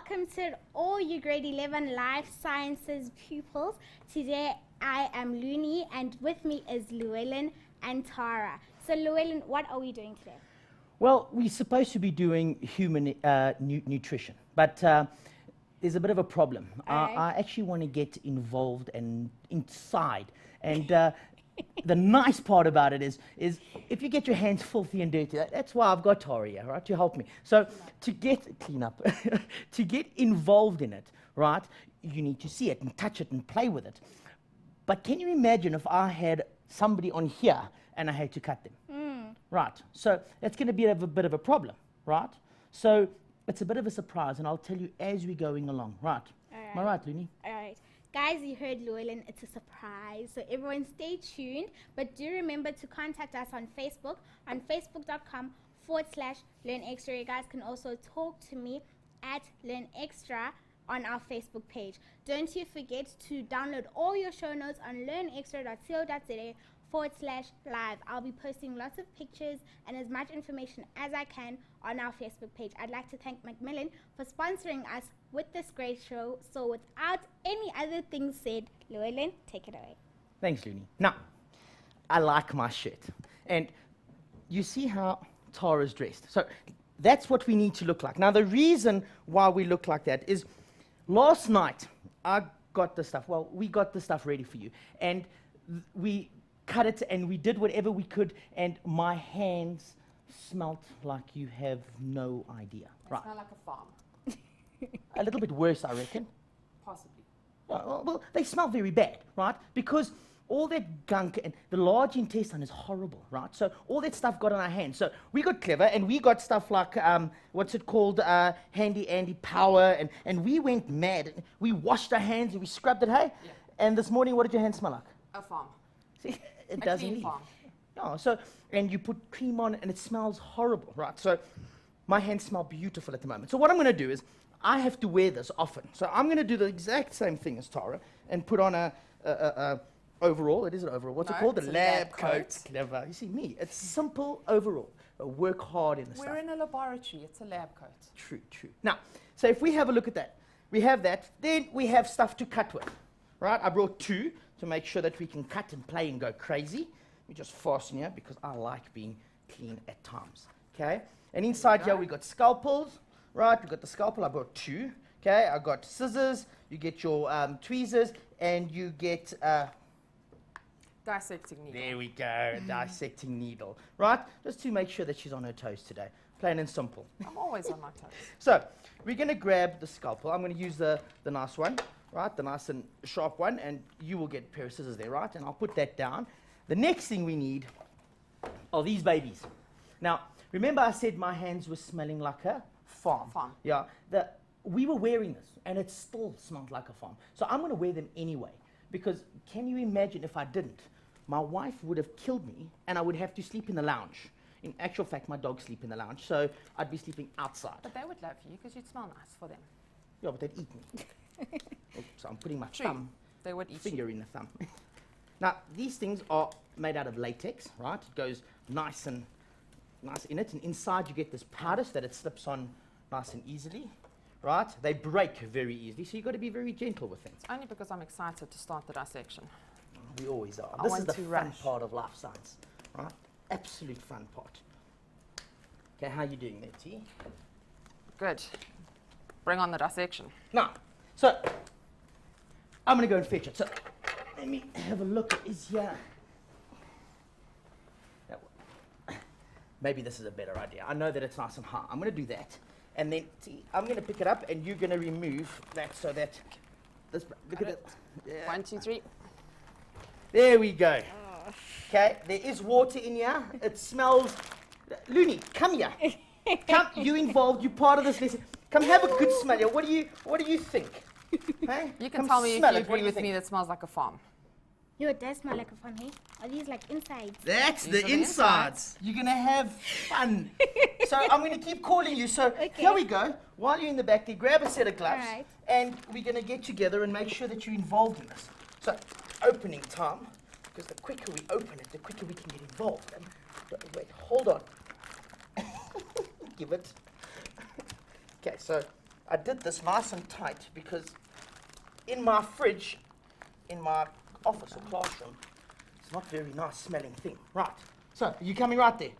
welcome to all you grade 11 life sciences pupils. Today I am Looney and with me is Llewellyn and Tara. So Llewellyn, what are we doing today? Well, we're supposed to be doing human nutrition, but there's a bit of a problem. I actually want to get involved and inside. And the nice part about it is if you get your hands filthy and dirty, that's why I've got Tara here, right, to help me. So to clean up, to get involved in it, right, you need to see it and touch it and play with it. But can you imagine if I had somebody on here and I had to cut them? Right, so that's going to be a bit of a problem, right? So it's a bit of a surprise, and I'll tell you as we're going along, right? Am I right, Looney? All right. Guys, you heard Llewellyn, it's a surprise. So everyone stay tuned, but do remember to contact us on Facebook, on facebook.com/LearnExtra. You guys can also talk to me at LearnExtra on our Facebook page. Don't you forget to download all your show notes on learnextra.co.za/live. I'll be posting lots of pictures and as much information as I can on our Facebook page. I'd like to thank Macmillan for sponsoring us with this great show. So without any other things said, Llewellyn, take it away. Thanks, Looney. Now, I like my shirt. And you see how Tara's dressed. So that's what we need to look like. Now, the reason why we look like that is last night I got the stuff. Well, we got the stuff ready for you. And we cut it and we did whatever we could, and my hands smelt like you have no idea. They smell like a farm. A little bit worse, I reckon. Possibly. Well, they smell very bad, right? Because all that gunk and the large intestine is horrible, right? So all that stuff got on our hands. So we got clever and we got stuff like, what's it called, Handy Andy Power, and we went mad. We washed our hands and we scrubbed it, hey? Yeah. And this morning, what did your hands smell like? A farm. See, it A doesn't clean leave. farm. No, so, and you put cream on and it smells horrible, right? So my hands smell beautiful at the moment. So what I'm going to do is, I have to wear this often. So I'm going to do the exact same thing as Tara and put on a overall. It is an overall. What's it called? It's A a lab lab coat. coat. Clever. You see me. It's simple overall. Work hard in the stuff. We're in a laboratory. It's a lab coat. True, true. Now, so if we have a look at that, we have that. Then we have stuff to cut with, right? I brought two to make sure that we can cut and play and go crazy. We just fasten here because I like being clean at times. Okay? And inside here we got scalpels. Right, we've got the scalpel, I brought two. Okay, I got scissors, you get your tweezers, and you get Dissecting needle. there we go, a dissecting needle. Right, just to make sure that she's on her toes today. Plain and simple. I'm always on my toes. So, we're going to grab the scalpel. I'm going to use the nice one, right, the nice and sharp one, and you will get a pair of scissors there, right, and I'll put that down. The next thing we need are these babies. Now, remember I said my hands were smelling like a farm. Yeah, we were wearing this and it still smelled like a farm. So I'm going to wear them anyway, because can you imagine if I didn't? My wife would have killed me and I would have to sleep in the lounge. In actual fact, my dogs sleep in the lounge, so I'd be sleeping outside. But they would love you because you'd smell nice for them. Yeah, but they'd eat me. So I'm putting my True. They would eat finger you. in the thumb. Now, these things are made out of latex, right? It goes nice in it, and inside you get this powder so that it slips on nice and easily, right? They break very easily, so you've got to be very gentle with them. It's only because I'm excited to start the dissection. We always are. I This is want the to fun rush. part of life science, right? Absolute fun part. Okay, how are you doing there, T? Good. Bring on the dissection. Now, so I'm going to go and fetch it. So let me have a look. Is here. Maybe this is a better idea. I know that it's nice and high. I'm going to do that. And then, see, I'm going to pick it up and you're going to remove that so that this, look at it. Yeah. 1, 2, 3. There we go. Okay, there is water in here. It smells. Looney, come here. Come, you involved. You're part of this lesson. Come have a good smell here. What do you think? Hey? You can Come tell me if smell you it. What do agree with think? me that smells like a farm. Yo, it does smell like a farm, hey? Are these like insides? That's These the are the insides. You're going to have fun. So I'm going to keep calling you. So here we go. While you're in the back there, grab a set of gloves. All right. And we're going to get together and make sure that you're involved in this. So opening time, because the quicker we open it, the quicker we can get involved. And, wait, hold on. Give it. Okay, so I did this nice and tight because in my fridge, in my office or classroom, it's not very nice smelling thing. Right. So, you coming right there?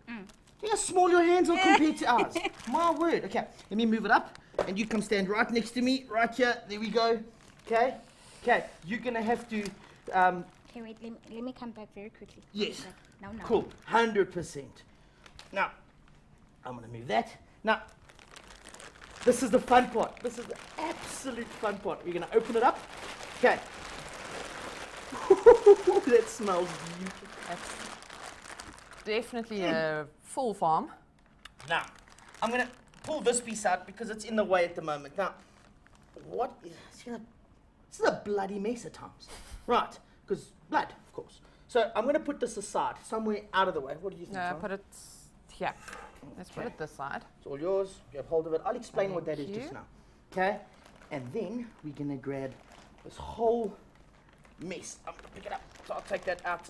See how small your hands are compared to ours. My word. Okay, let me move it up. And you come stand right next to me, right here. There we go. Okay? Okay, you're going to have to... Okay, wait, let me come back very quickly. yes. No. Cool. 100%. Now, I'm going to move that. Now, this is the fun part. This is the absolute fun part. We're going to open it up. Okay. That smells beautiful. That's definitely a full farm. Now, I'm going to pull this piece out because it's in the way at the moment. Now, what is... See that? This is a bloody mess at times. Right, because blood, of course. So I'm going to put this aside, somewhere out of the way. What do you think, Tom? Put it here. Let's put Okay. it this side. It's all yours. Grab hold of it. I'll explain what that Thank is you. just now. Okay? And then we're going to grab this whole mess. I'm going to pick it up. So I'll take that out.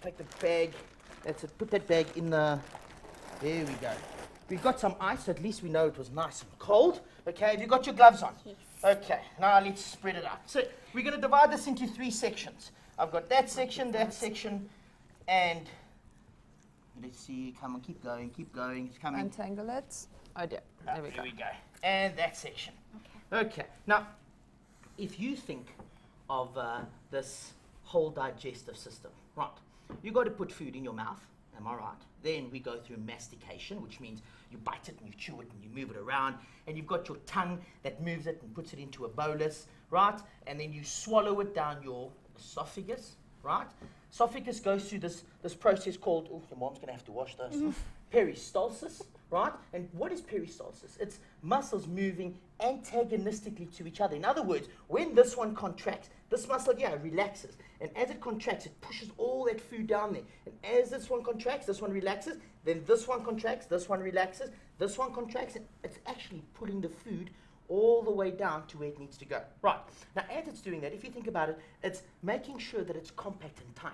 Take the bag. That's it. Put that bag in the... There we go. We've got some ice, so at least we know it was nice and cold. Okay, have you got your gloves on? Yes. Okay, now let's spread it out. So we're going to divide this into 3 sections. I've got that section, and let's see, come on, keep going, it's coming. Untangle it. Oh dear. There we go. There we go. And that section. Okay, now, if you think of this whole digestive system, right, you got to put food in your mouth, am I right? Then we go through mastication, which means you bite it and you chew it and you move it around, and you've got your tongue that moves it and puts it into a bolus, right? And then you swallow it down your esophagus, right? Esophagus goes through this process called, oh, your mom's going to have to wash those, peristalsis, right? And what is peristalsis? It's muscles moving antagonistically to each other. In other words, when this one contracts, this muscle, relaxes. And as it contracts, it pushes all that food down there. And as this one contracts, this one relaxes. Then this one contracts, this one relaxes. This one contracts, and it's actually pulling the food all the way down to where it needs to go. Right. Now, as it's doing that, if you think about it, it's making sure that it's compact and tight,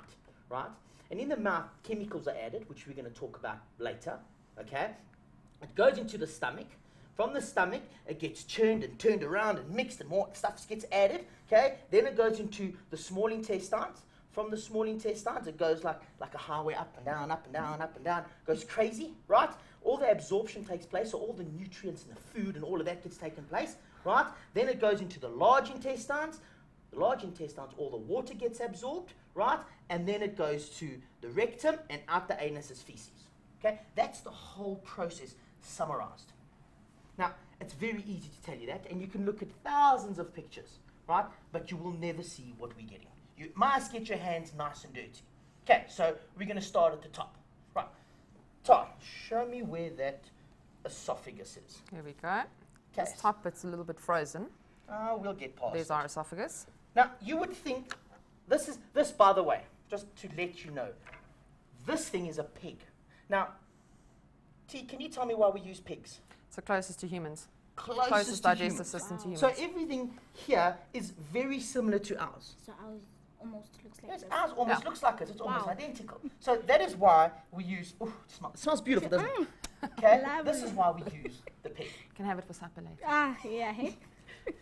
right? And in the mouth, chemicals are added, which we're going to talk about later, okay? It goes into the stomach. From the stomach, it gets churned and turned around and mixed, and more stuff gets added, okay? Then it goes into the small intestines. From the small intestines, it goes like a highway up and down, up and down, up and down. Goes crazy, right? All the absorption takes place, so all the nutrients and the food and all of that gets taken place, right? Then it goes into the large intestines. The large intestines, all the water gets absorbed, right? And then it goes to the rectum, and out the anus is feces, okay? That's the whole process summarized. Now, it's very easy to tell you that, and you can look at thousands of pictures, right? But you will never see what we're getting. You must get your hands nice and dirty. Okay, so we're going to start at the top. Right. Tom, show me where that esophagus is. Here we go. Okay. This top bit's a little bit frozen. We'll get past There's it. our esophagus. Now, you would think, this, by the way, just to let you know, this thing is a pig. Now, T, can you tell me why we use pigs? It's the closest to humans. Closest to digestive humans. system to humans. So everything here is very similar to ours. So ours almost looks like Yes, this. ours almost looks like it. It's almost Wow. identical. So that is why we use... Oh, it smells beautiful, doesn't it? Okay, this is why we use the pig. Can have it for supper later. Yeah, hey?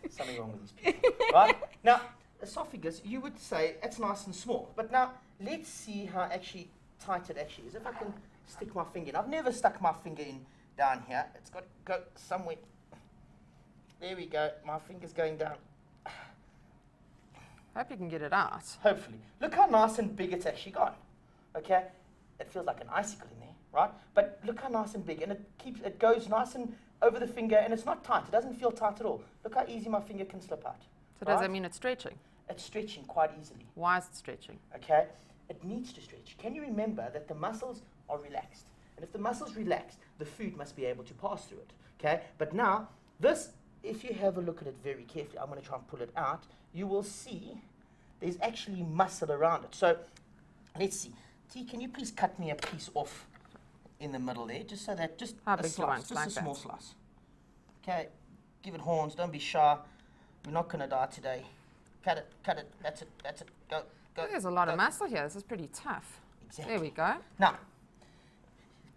Something wrong with these people, right? Now, esophagus, you would say it's nice and small. But now, let's see how actually tight it actually is. If I can stick my finger in. I've never stuck my finger in down here. It's got to go somewhere. There we go. My finger's going down. Hope you can get it out. Hopefully. Look how nice and big it's actually gone. Okay? It feels like an icicle in there, right? But look how nice and big. And it goes nice and over the finger, and it's not tight. It doesn't feel tight at all. Look how easy my finger can slip out. So does that mean it's stretching? It's stretching quite easily. Why is it stretching? Okay? It needs to stretch. Can you remember that the muscles are relaxed? And if the muscles relax, the food must be able to pass through it. Okay? But now, this, if you have a look at it very carefully, I'm going to try and pull it out, you will see there's actually muscle around it. So, let's see. T, can you please cut me a piece off in the middle there, just so that, just How a big do you want? slice, just Like a small that? slice. Okay? Give it horns, don't be shy. We're not going to die today. Cut it, that's it, go. There's a lot go. of muscle here. This is pretty tough. Exactly. There we go. Now,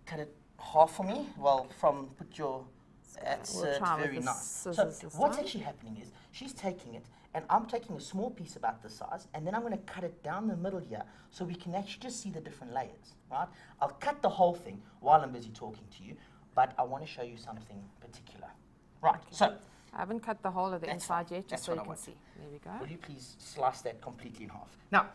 cut it half for me. Well, put your That's We'll try with very the nice. So scissors this what's time. actually happening is she's taking it, and I'm taking a small piece about this size, and then I'm going to cut it down the middle here so we can actually just see the different layers, right? I'll cut the whole thing while I'm busy talking to you, but I want to show you something particular. Right, so I haven't cut the whole of the That's inside fine. yet, That's just so what you I can want. see. There we go. will you please slice that completely in half? Now,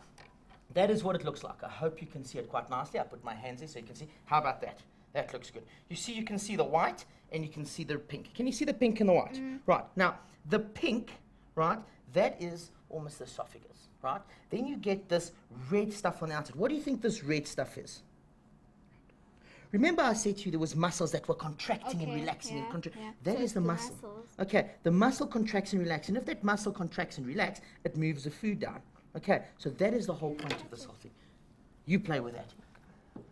that is what it looks like. I hope you can see it quite nicely. I put my hands in so you can see. How about that? That looks good. You can see the white and you can see the pink. Can you see the pink and the white? Right. Now, the pink, right, that is almost the esophagus, right? Then you get this red stuff on the outside. What do you think this red stuff is? Remember I said to you there was muscles that were contracting and relaxing and contracting. That So is the it's muscle. muscles. Okay, the muscle contracts and relaxes. And if that muscle contracts and relaxes, it moves the food down. Okay, so that is the whole point of this whole thing. You play with that.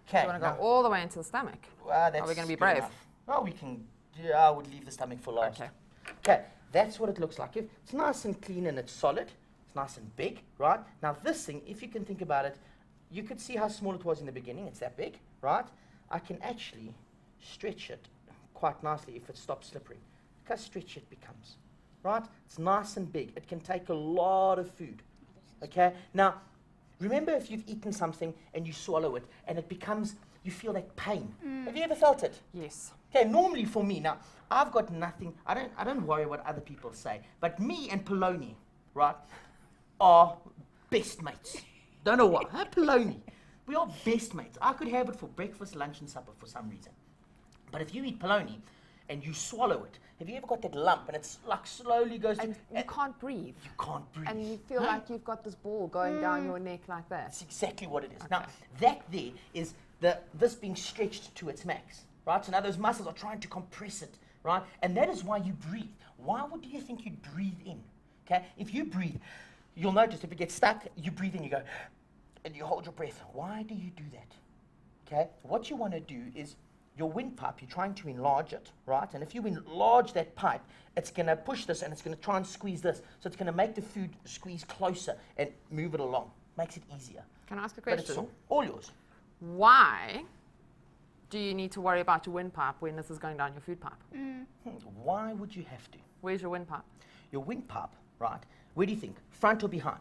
Okay. You want to go all the way into the stomach? Are we gonna be good brave? enough. Oh, we can. Yeah, I would leave the stomach for last. Okay. Okay, that's what it looks like. It's nice and clean and it's solid. It's nice and big, right? Now this thing, if you can think about it, you could see how small it was in the beginning. It's that big, right? I can actually stretch it quite nicely if it stops slippery. Look how stretchy it becomes, right? It's nice and big. It can take a lot of food, okay? Now, remember if you've eaten something and you swallow it and it becomes, you feel that pain. Have you ever felt it? Yes. Okay, normally for me, now, I've got nothing, I don't worry what other people say, but me and Poloni, right, are best mates. Don't know why. Huh? Poloni. We are best mates. I could have it for breakfast, lunch, and supper for some reason. But if you eat polony and you swallow it, have you ever got that lump and it's like slowly goes And you can't breathe. you can't breathe. And you feel like you've got this ball going down your neck like that. That's exactly what it is. Now, that there is this being stretched to its max, right? So now those muscles are trying to compress it, right? And that is why you breathe. Why would you think you'd breathe in? Okay? If you breathe, you'll notice if it gets stuck, you breathe in, you go, and you hold your breath. Why do you do that? Okay? What you want to do is your windpipe, you're trying to enlarge it, right? And if you enlarge that pipe, it's going to push this and it's going to try and squeeze this. So it's going to make the food squeeze closer and move it along. Makes it easier. Can I ask a But it's question? all yours. Why do you need to worry about your windpipe when this is going down your food pipe? Why would you have to? Where's your windpipe? Your windpipe, right? Where do you think? Front or behind?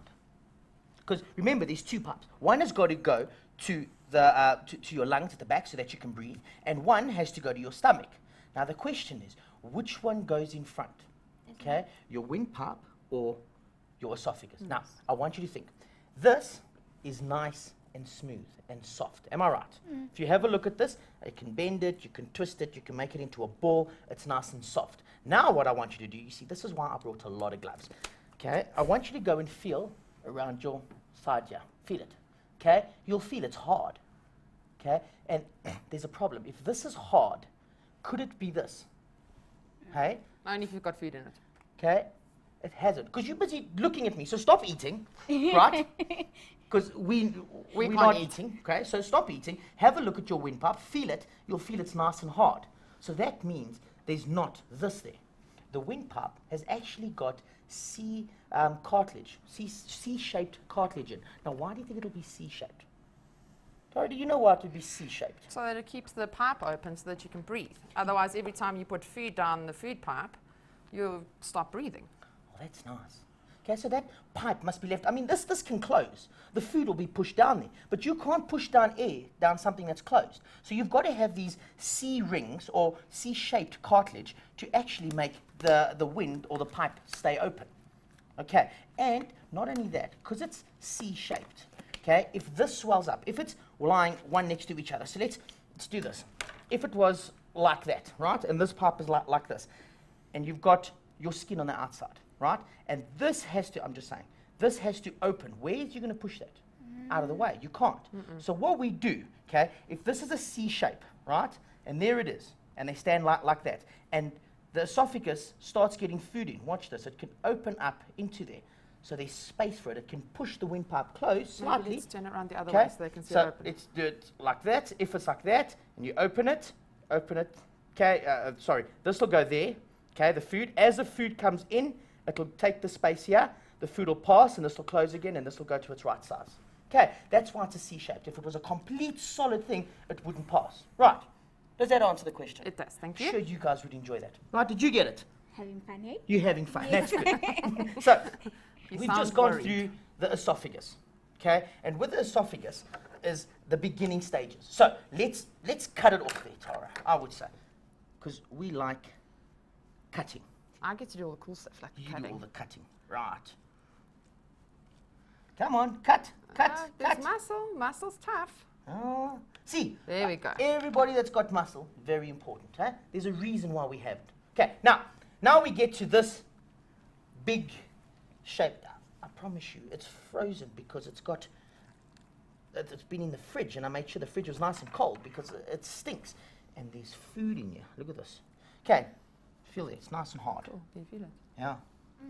Because remember, there's two pipes. One has got to go to the to your lungs at the back so that you can breathe, and one has to go to your stomach. Now the question is, which one goes in front? Okay, your windpipe or your esophagus? Now I want you to think. This is nice and smooth and soft. Am I right? If you have a look at this, you can bend it, you can twist it, you can make it into a ball. It's nice and soft. Now what I want you to do, you see, this is why I brought a lot of gloves. Okay, I want you to go and feel around your side here. Feel it. Okay, you'll feel it's hard. Okay, and there's a problem. If this is hard, could it be this? Hey, Only if you've got food in it. okay, it hasn't. Because you're busy looking at me, so stop eating, right? Because we're can't not eat. eating, okay? So stop eating. Have a look at your windpipe. Feel it. You'll feel it's nice and hard. So that means there's not this there. The windpipe has actually got cartilage, C-shaped cartilage in. Now, why do you think it'll be C-shaped? Tori, do you know why it would be C-shaped? So that it keeps the pipe open so that you can breathe. Otherwise, every time you put food down the food pipe, you stop breathing. Oh, that's nice. Okay, so that pipe must be left. I mean, this can close. The food will be pushed down there. But you can't push down air down something that's closed. So you've got to have these C rings or C-shaped cartilage to actually make the wind or the pipe stay open. Okay, and not only that, because it's C-shaped, okay, if this swells up, if it's lying one next to each other, so let's do this. If it was like that, right, and this pipe is like this, and you've got your skin on the outside, right, and this has to, I'm just saying, this has to open. Where are you going to push that? Out of the way. You can't. So what we do, okay, if this is a C shape, right, and there it is, and they stand like that, and the esophagus starts getting food in. Watch this. It can open up into there. So there's space for it. It can push the windpipe closed slightly. Maybe let's turn it around the other Okay, way so they can see so it open. let's do it like that. If it's like that, and you open it. Okay, sorry, this will go there. Okay, the food. As the food comes in, it'll take the space here. The food will pass, and this will close again, and this will go to its right size. Okay, that's why it's a C-shaped. If it was a complete solid thing, it wouldn't pass. Right. Does that answer the question? It does, thank I'm you. sure you guys would enjoy that. Right, did you get it? Having fun, eh? You're having fun. That's good. So, You we've sound just gone worried. through the esophagus, okay? And with the esophagus is the beginning stages. So, let's cut it off there, Tara, I would say. Because we like cutting. I get to do all the cool stuff like You do cutting. all the cutting. Right. Come on, cut. There's muscle. Muscle's tough. Oh. See, There we go. everybody that's got muscle, very important. Huh? There's a reason why we have it. Okay, now we get to this big shape. I promise you, it's frozen because it's been in the fridge, and I made sure the fridge was nice and cold because it stinks. And there's food in here. Look at this. Okay, feel it. It's nice and hard. Cool. Do you feel it? Yeah.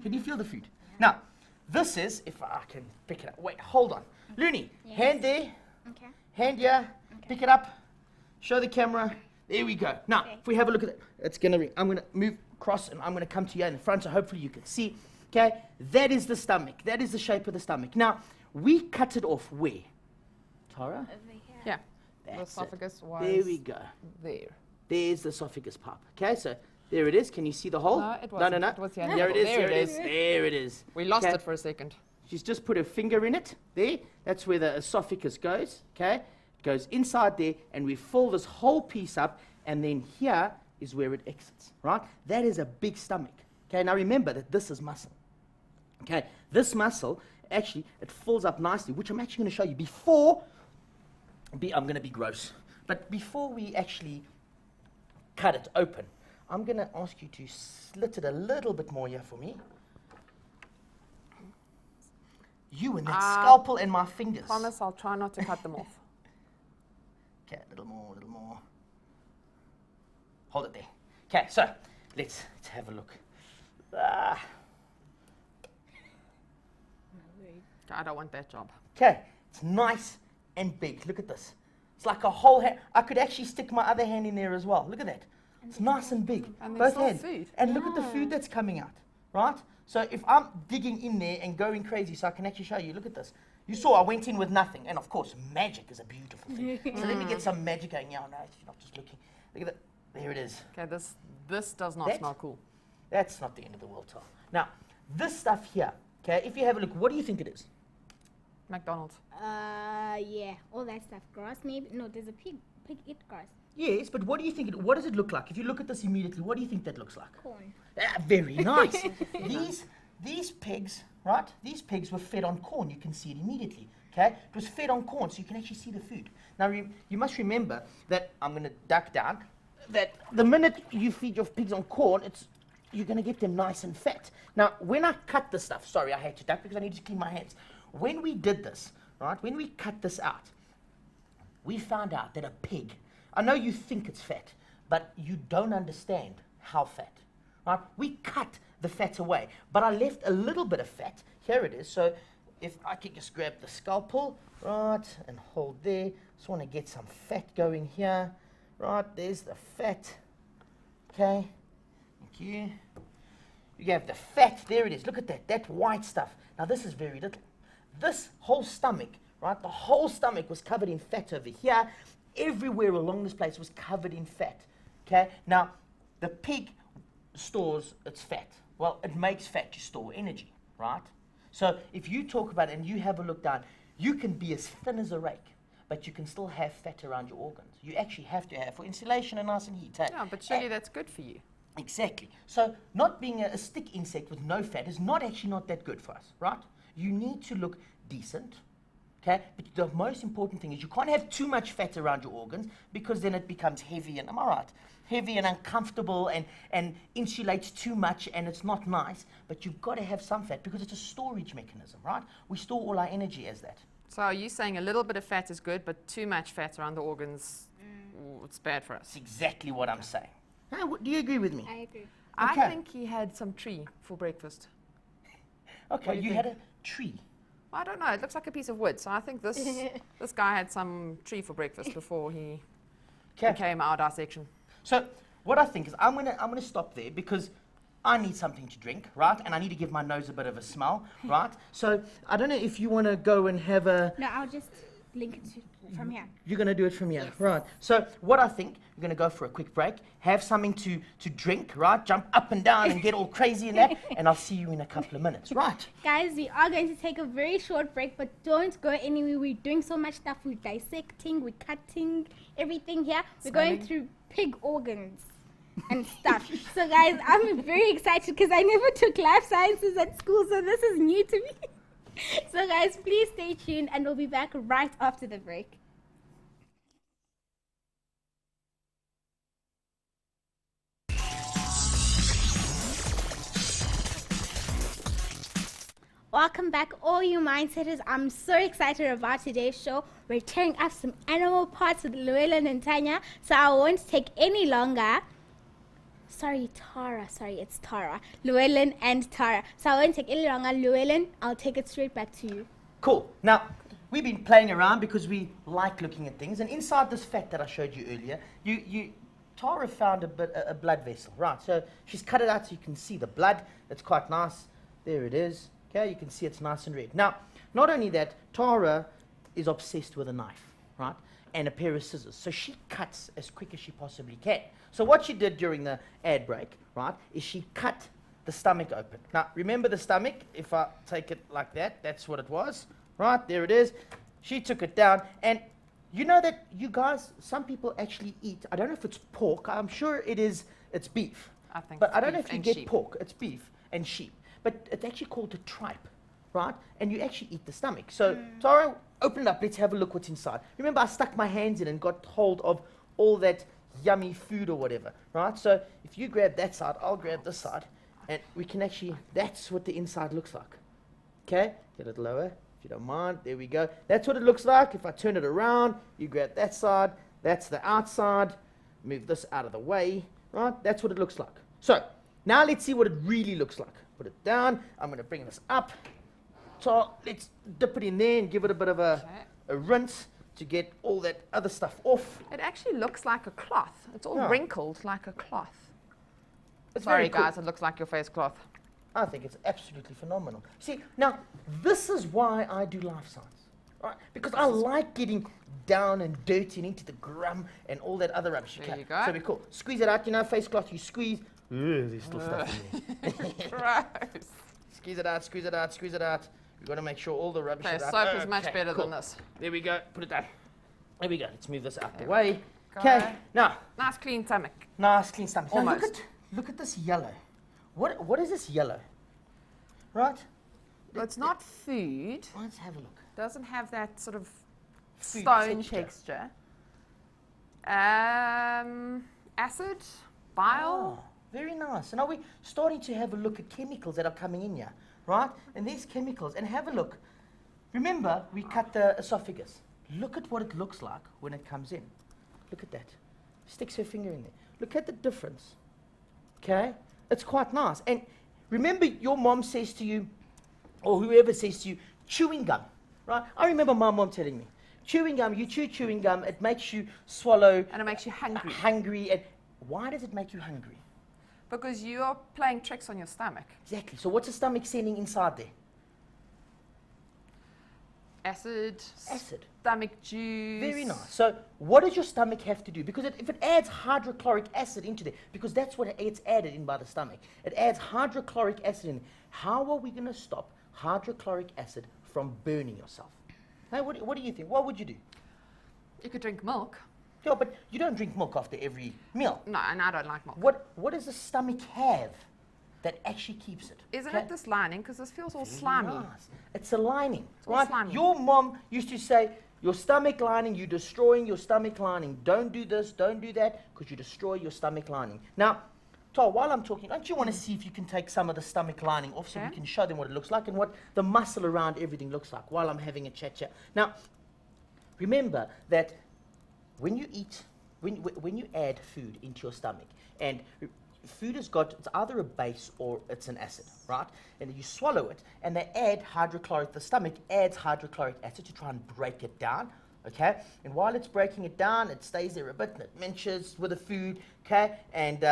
Can you feel the food? Now, this is, if I can pick it up. Wait, hold on. Looney, Yes. hand there. Okay. Hand here, pick it up, show the camera. There we go. Now, Okay. if we have a look at it, it's gonna ring. I'm gonna move across and I'm gonna come to you in the front, so hopefully you can see. Okay, that is the stomach. That is the shape of the stomach. Now, we cut it off where? Tara? Over here. Yeah. The That's it. esophagus was There we go. there. There's the esophagus pipe. Okay, so there it is. Can you see the hole? No, it No, wasn't. no. It was here. There it is. There There it it is. is. There it is. We lost Okay. it for a second. She's just put her finger in it. There. That's where the esophagus goes. Okay. It goes inside there, and we fill this whole piece up, and then here is where it exits. Right. That is a big stomach. Okay. Now remember that this is muscle. Okay. This muscle actually it fills up nicely, which I'm actually going to show you before. I'm going to be gross, but before we actually cut it open, I'm going to ask you to slit it a little bit more here for me. You and that scalpel and my fingers. Promise I'll try not to cut them off. Okay, a little more, a little more. Hold it there. Okay, so let's have a look. I don't want that job. Okay, it's nice and big. Look at this. It's like a whole hand. I could actually stick my other hand in there as well. Look at that. It's nice and big. And there's Both still hands. food. And look at the food that's coming out, right? So if I'm digging in there and going crazy, so I can actually show you, look at this. You saw I went in with nothing. And of course, magic is a beautiful thing. So let me get some magic going. Yeah, no, you're not just looking. Look at that. There it is. Okay, this does not That? smell cool. That's not the end of the world, Tom. Now, this stuff here, okay, if you have a look, what do you think it is? McDonald's. Yeah, all that stuff. Grass, maybe. No, there's a pig. Pig eat grass. Yes, but what do you think? What does it look like? If you look at this immediately, what do you think that looks like? Corn. Very nice. These pigs, right? These pigs were fed on corn. You can see it immediately. Okay, it was fed on corn, so you can actually see the food. Now you must remember that I'm going to duck down. That the minute you feed your pigs on corn, you're going to get them nice and fat. Now, when I cut the stuff, sorry, I had to duck because I need to clean my hands. When we did this, right? When we cut this out, we found out that a pig. I know you think it's fat, but you don't understand how fat. Right? We cut the fat away, but I left a little bit of fat. Here it is. So if I could just grab the scalpel, right, and hold there. Just want to get some fat going here. Right, there's the fat. Okay. Thank you. You have the fat. There it is. Look at that white stuff. Now this is very little. This whole stomach, right, the whole stomach was covered in fat over here. Everywhere along this place was covered in fat. Okay. Now the pig stores its fat. Well, it makes fat to store energy, right? So if you talk about it and you have a look down, you can be as thin as a rake, but you can still have fat around your organs. You actually have to have for insulation and ice and heat. Eh? Yeah, but surely that's good for you. Exactly. So not being a stick insect with no fat is not that good for us, right? You need to look decent, okay? But the most important thing is you can't have too much fat around your organs because then it becomes heavy and, am I right? Heavy and uncomfortable and insulates too much and it's not nice. But you've got to have some fat because it's a storage mechanism, right? We store all our energy as that. So are you saying a little bit of fat is good, but too much fat around the organs, it's bad for us? That's exactly what I'm saying. Now, do you agree with me? I agree. Okay. I think he had some tree for breakfast. Okay, What do you you had a tree. I don't know. It looks like a piece of wood. So I think this guy had some tree for breakfast before he Okay. became our dissection. So what I think is I'm gonna stop there because I need something to drink, right? And I need to give my nose a bit of a smell, right? So I don't know if you want to go and have a. No, I'll just link it to, from here. You're going to do it from here, Yes. right? So what I think, we're going to go for a quick break, have something to drink, right? Jump up and down and get all crazy in that, and I'll see you in a couple of minutes, right? Guys, we are going to take a very short break, but don't go anywhere. We're doing so much stuff. We're dissecting, we're cutting, everything here. We're going through pig organs and stuff. So guys, I'm very excited because I never took life sciences at school, so this is new to me. So guys, please stay tuned and we'll be back right after the break. Welcome back, all you mindsetters. I'm so excited about today's show. We're tearing up some animal parts with Llewellyn and Tanya, so I won't take any longer. Sorry, Tara. Sorry, it's Tara. Llewellyn and Tara. So I won't take any longer. Llewellyn, I'll take it straight back to you. Cool. Now, we've been playing around because we like looking at things, and inside this fat that I showed you earlier, Tara found a blood vessel, right? So she's cut it out so you can see the blood. It's quite nice. There it is. Okay, you can see it's nice and red. Now, not only that, Tara is obsessed with a knife, right? And a pair of scissors. So she cuts as quick as she possibly can. So what she did during the ad break, right, is she cut the stomach open. Now, remember the stomach? If I take it like that, that's what it was, right? There it is. She took it down, and you know that you guys, some people actually eat, I don't know if it's pork, I'm sure it's beef. I think But it's I don't know beef if you and get sheep. pork, it's beef and sheep. But it's actually called a tripe, right? And you actually eat the stomach. So, Tara, open it up. Let's have a look what's inside. Remember, I stuck my hands in and got hold of all that yummy food or whatever, right? So, if you grab that side, I'll grab this side. And we can actually, that's what the inside looks like. Okay? Get it lower, if you don't mind. There we go. That's what it looks like. If I turn it around, you grab that side. That's the outside. Move this out of the way, right? That's what it looks like. So, now let's see what it really looks like. Put it down. I'm going to bring this up. So let's dip it in there and give it a bit of a rinse to get all that other stuff off. It actually looks like a cloth. It's all wrinkled like a cloth. It's Sorry, very cool. guys, it looks like your face cloth. I think it's absolutely phenomenal. See, now, this is why I do life science, right? Because I like getting down and dirty and into the grum and all that other rubbish. There you go. So we're cool. Squeeze it out, you know, face cloth, you squeeze. There's still stuff in there. Gross. Squeeze it out, squeeze it out, squeeze it out. We've got to make sure all the rubbish Okay, is out. soap is much Okay, better cool. than this. There we go. Put it down. There we go. Let's move this out the There way. go. Okay. Now, Nice clean stomach. nice clean stomach. Now Almost. look at this yellow. What is this yellow? Right? Well, it's not food. Let's have a look. Doesn't have that sort of Food stone texture. Acid, bile. Oh, very nice. So now we're starting to have a look at chemicals that are coming in here, right? And these chemicals, and have a look. Remember, we cut the esophagus. Look at what it looks like when it comes in. Look at that. Sticks her finger in there. Look at the difference. Okay? It's quite nice. And remember, your mom says to you, or whoever says to you, chewing gum, right? I remember my mom telling me, chewing gum, you chew chewing gum, it makes you swallow And it makes you hungry. hungry. And why does it make you hungry? Because you are playing tricks on your stomach. Exactly. So what's the stomach sending inside there? Acid, Acid. stomach juice. Very nice. So what does your stomach have to do? Because if it adds hydrochloric acid into there, because that's what it's added in by the stomach. It adds hydrochloric acid in. How are we going to stop hydrochloric acid from burning yourself? Hey, what do you think? What would you do? You could drink milk. Yeah, but you don't drink milk after every meal. No, and I don't like milk. What does the stomach have that actually keeps it? Isn't Okay? it this lining? Because this feels all Very slimy. nice. It's a lining, all right? slimy. Your mom used to say, your stomach lining, you're destroying your stomach lining. Don't do this, don't do that, because you destroy your stomach lining. Now, Tal, while I'm talking, don't you want to see if you can take some of the stomach lining off so we Okay. can show them what it looks like and what the muscle around everything looks like while I'm having a chat. Now, remember that when you eat, when you add food into your stomach, and food has got, it's either a base or it's an acid, right? And you swallow it, and they add hydrochloric, the stomach adds hydrochloric acid to try and break it down, okay? And while it's breaking it down, it stays there a bit, and it minces with the food, okay? And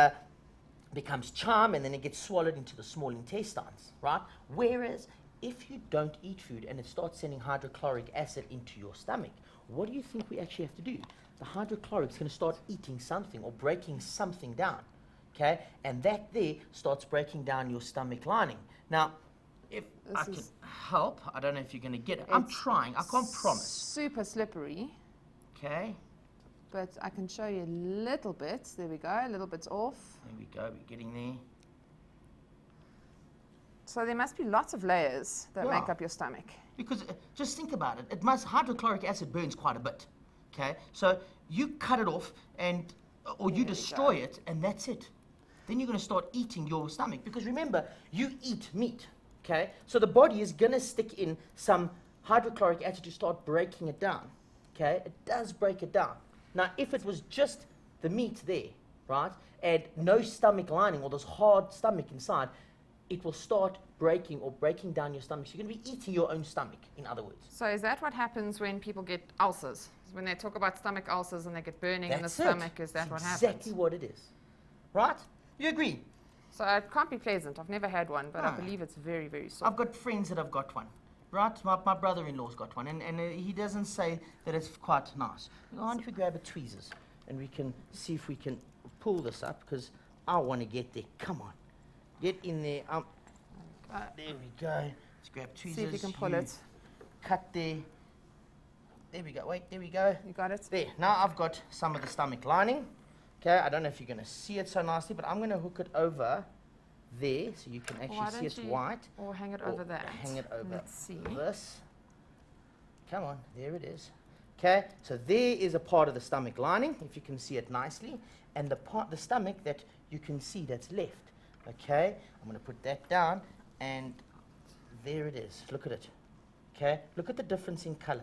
becomes charm, and then it gets swallowed into the small intestines, right? Whereas if you don't eat food and it starts sending hydrochloric acid into your stomach, what do you think we actually have to do? The hydrochloric is going to start eating something or breaking something down, okay? And that there starts breaking down your stomach lining. Now, if I can help, I don't know if you're going to get it. I'm trying. I can't promise. Super slippery. Okay. But I can show you a little bit. There we go. A little bit's off. There we go. We're getting there. So there must be lots of layers that make up your stomach. Because just think about it. Hydrochloric acid burns quite a bit. Okay. So you cut it off or you destroy it, and that's it. Then you're going to start eating your stomach. Because remember, you eat meat. Okay. So the body is going to stick in some hydrochloric acid to start breaking it down. Okay. It does break it down. Now, if it was just the meat there, right, and no stomach lining or this hard stomach inside, it will start breaking down your stomach. So you're going to be eating your own stomach, in other words. So is that what happens when people get ulcers? When they talk about stomach ulcers and they get burning in the stomach, is that what happens? Exactly what it is. Right? You agree? So it can't be pleasant. I've never had one, but I believe it's very, very soft. I've got friends that have got one. Right? My brother-in-law's got one, and he doesn't say that it's quite nice. Why don't we grab a tweezers and we can see if we can pull this up, because I want to get there. Come on. Get in there. There we go. Let's grab tweezers. See if you can pull it. Cut there. There we go. Wait, there we go. You got it? There. Now I've got some of the stomach lining. Okay, I don't know if you're going to see it so nicely, but I'm going to hook it over there so you can actually see it's white. Or hang it over that. Hang it over Let's see. this. Come on, there it is. Okay, so there is a part of the stomach lining, if you can see it nicely, and the stomach that you can see that's left. Okay, I'm going to put that down, and there it is. Look at it. Okay, look at the difference in color.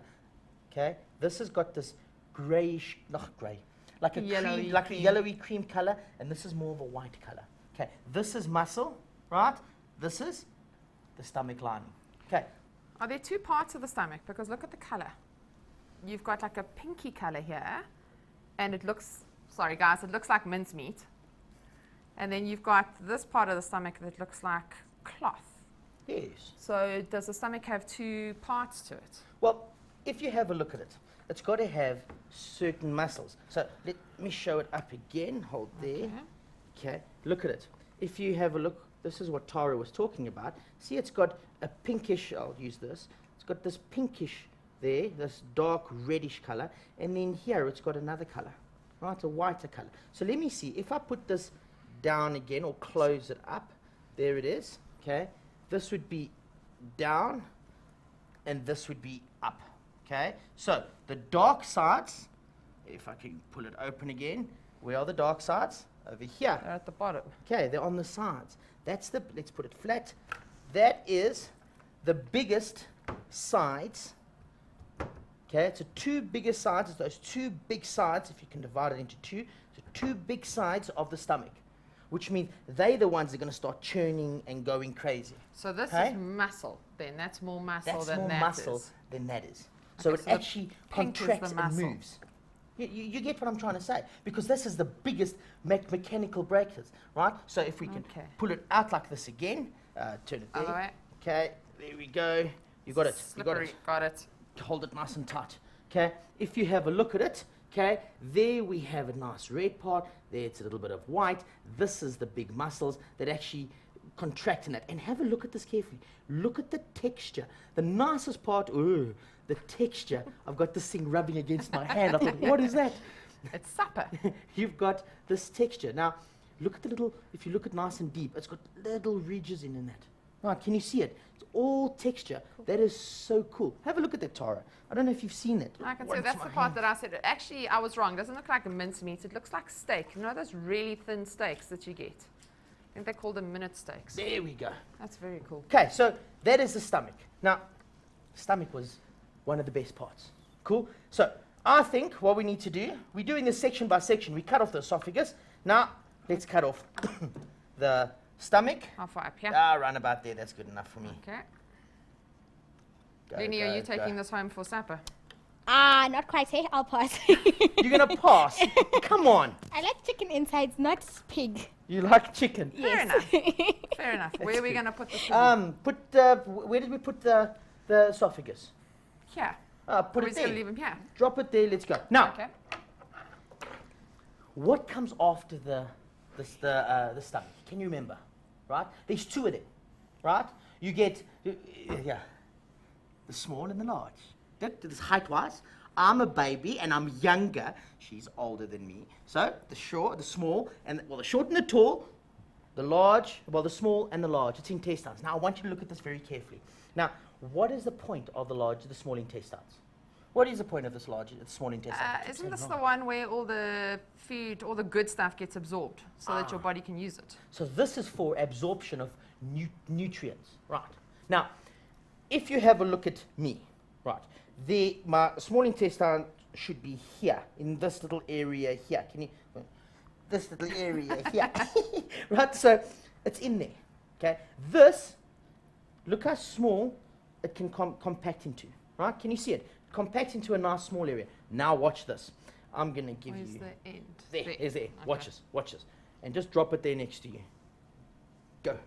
Okay, this has got this grayish, not grey, like a yellowy cream color, and this is more of a white color. Okay, this is muscle, right? This is the stomach lining. Okay. Are there two parts of the stomach? Because look at the color. You've got like a pinky color here, and it looks, sorry guys, it looks like mincemeat. And then you've got this part of the stomach that looks like cloth. Yes. So does the stomach have two parts to it? Well, if you have a look at it, it's got to have certain muscles. So let me show it up again. Hold there. Okay. Look at it. If you have a look, this is what Tara was talking about. See, it's got a pinkish, I'll use this. It's got this pinkish there, this dark reddish color. And then here it's got another color, right? A whiter color. So let me see. If I put this down again or close it up, there it is. Okay. This would be down and this would be up. Okay. So the dark sides, if I can pull it open again, where are the dark sides? Over here. They're at the bottom. Okay, they're on the sides. That's the, let's put it flat. That is the biggest sides. Okay, it's the two biggest sides. It's those two big sides, if you can divide it into two. So two big sides of the stomach, which means they're the ones that are going to start churning and going crazy. So this is muscle then. That's more muscle than that is. That's more muscle than that is. So it actually contracts and moves. You get what I'm trying to say, because this is the biggest mechanical breakers, right? So if we can pull it out like this again, turn it there. Way. Okay, there we go. You got it. Slippery. You got it. Hold it nice and tight. Okay, if you have a look at it, okay, there we have a nice red part. There it's a little bit of white. This is the big muscles that actually contract in that. And have a look at this carefully. Look at the texture. The nicest part, the texture. I've got this thing rubbing against my hand. I thought, what is that? It's supper. You've got this texture. Now, look at the little, if you look at nice and deep, it's got little ridges in that. Right, can you see it? It's all texture. Cool. That is so cool. Have a look at that, Tara. I don't know if you've seen it. I can see that's the part that I said. Actually, I was wrong. It doesn't look like a mincemeat. It looks like steak. You know those really thin steaks that you get? I think they call them minute steaks. There we go. That's very cool. Okay, so that is the stomach. Now, stomach was one of the best parts. Cool? So I think what we need to do, we're doing this section by section. We cut off the esophagus. Now, let's cut off the stomach. How far up here? Run about there. That's good enough for me. Okay. Lenny, are you taking this home for supper? Not quite, I'll pass. You're going to pass? Come on. I like chicken insides, not pig. You like chicken? Fair enough. Fair enough. Where are we going to put this? Where did we put the esophagus? Here. Put We're it just going there. to leave him here. Drop it there. Let's go. Now, Okay. what comes after the stomach? Can you remember? Right? There's two of them. Right? You get the small and the large. This height-wise, I'm a baby and I'm younger. She's older than me. So the small, and the short and the tall, the large, the small and the large. It's intestines. Now I want you to look at this very carefully. Now, what is the point of the small intestines? What is the point of the small intestine? Isn't this the one where all the food, all the good stuff gets absorbed so that your body can use it? So this is for absorption of nutrients, right? Now, if you have a look at me, right, my small intestine should be here, in this little area here. This little area here, right? So it's in there, okay? Look how small it can compact into, right? Can you see it? Compact into a nice small area. Now watch this. I'm going to give Where's you... the end? There. Okay. Watch this. And just drop it there next to you. Go.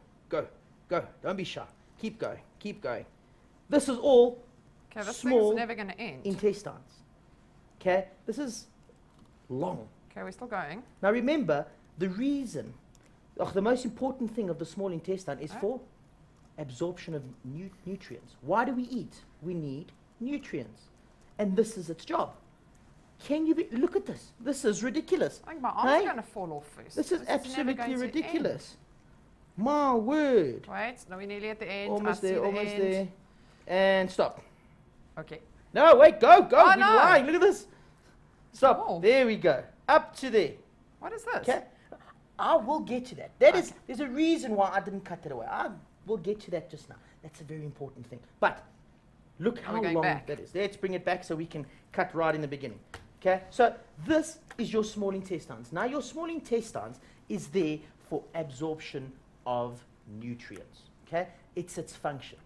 Don't be shy. Keep going. This is all Okay, this small thing's never going to end. intestines. Okay? This is long. Okay, we're still going. Now remember, the most important thing of the small intestine is for absorption of nutrients. Why do we eat? We need nutrients. And this is its job. Look at this. This is ridiculous. I think my arm's going to fall off first. This is never absolutely going to ridiculous. My word. Wait, no, we're nearly at the end. Almost I see there, the almost end. there. And stop. Okay. No, wait, go. Oh, We're no. lying. Look at this. Stop. Oh. There we go. Up to there. What is this? Okay? I will get to that. There's a reason why I didn't cut it away. I will get to that just now. That's a very important thing. But look how long that is. Let's bring it back so we can cut right in the beginning. Okay? So this is your small intestines. Now your small intestines is there for absorption of nutrients. Okay? It's its function.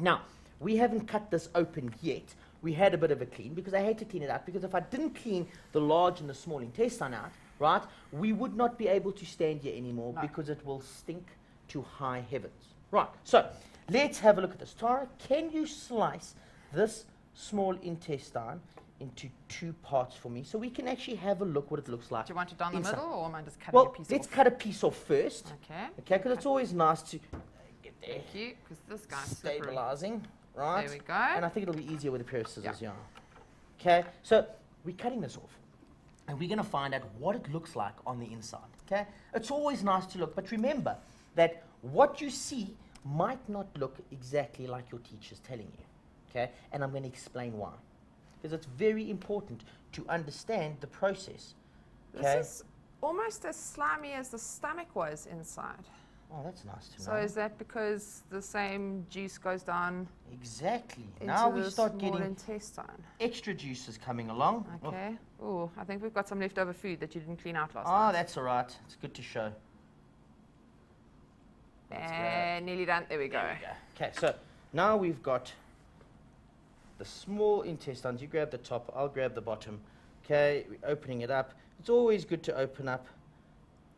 Now, we haven't cut this open yet. We had a bit of a clean because I had to clean it out, because if I didn't clean the large and the small intestine out, right, we would not be able to stand here anymore because it will stink to high heavens. Right, so let's have a look at this. Tara, can you slice this small intestine into two parts for me so we can actually have a look what it looks like? Do you want it down the inside. middle, or am I just cutting a piece off? Let's cut a piece off first. Okay. Okay, because it's always nice to get there. Thank you, because this guy's slippery. Stabilizing, right? There we go. And I think it'll be easier with a pair of scissors, yeah. Okay, so we're cutting this off. And we're going to find out what it looks like on the inside, okay? It's always nice to look, but remember that what you see might not look exactly like your teacher's telling you, okay? And I'm going to explain why. Because it's very important to understand the process, okay? This is almost as slimy as the stomach was inside. Oh, that's nice to know. So is that because the same juice goes down Exactly. into Now we the start small getting intestine? extra juices coming along. Oh. Okay. Oh, I think we've got some leftover food that you didn't clean out last night. Oh, that's all right. It's good to show. And nearly done. There we go. There we go. Okay, so now we've got the small intestines. You grab the top, I'll grab the bottom. Okay, we're opening it up. It's always good to open up.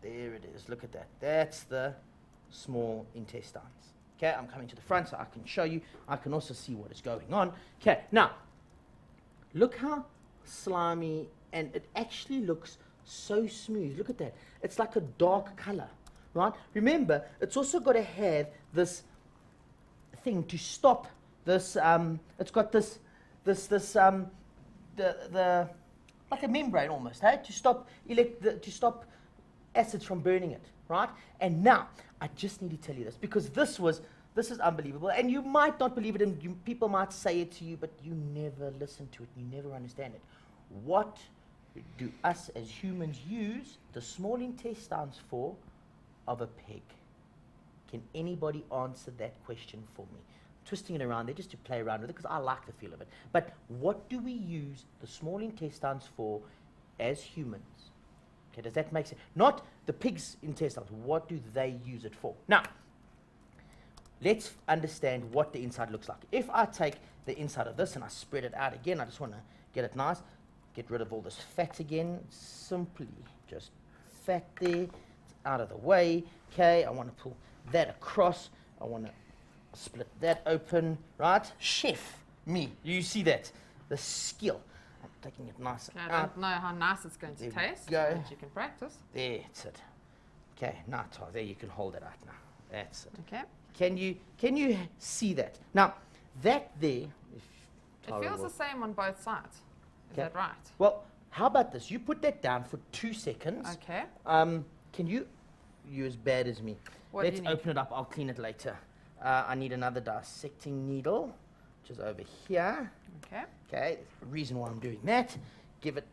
There it is. Look at that. That's the small intestines. Okay, I'm coming to the front so I can show you. I can also see what is going on. Okay, now, look how slimy, and it actually looks so smooth. Look at that. It's like a dark color, right? Remember, it's also got to have this thing to stop this, it's got this, like a membrane almost, hey? To stop acids from burning it, right? And now, I just need to tell you this, because this is unbelievable, and you might not believe it, and people might say it to you, but you never listen to it, you never understand it. What do us as humans use the small intestines for of a pig? Can anybody answer that question for me? Twisting it around there just to play around with it because I like the feel of it. But what do we use the small intestines for as humans? Okay, does that make sense? Not the pig's intestines. What do they use it for? Now, let's understand what the inside looks like. If I take the inside of this and I spread it out again, I just want to get it nice, get rid of all this fat again. Simply just fat there. It's out of the way. Okay, I want to pull that across. I want to split that open, right? Chef, me. You see that? The skill. I'm taking it nice I don't know how nice it's going to taste, but you can practice. That's it. Okay, now Tar, there you can hold it out now. That's it. Okay. Can you see that? Now, that there, it feels the same on both sides. Is that right? Well, how about this? You put that down for 2 seconds. Okay. Can you're as bad as me. Let's open it up. I'll clean it later. I need another dissecting needle, which is over here. Okay. Okay. The reason why I'm doing that, give it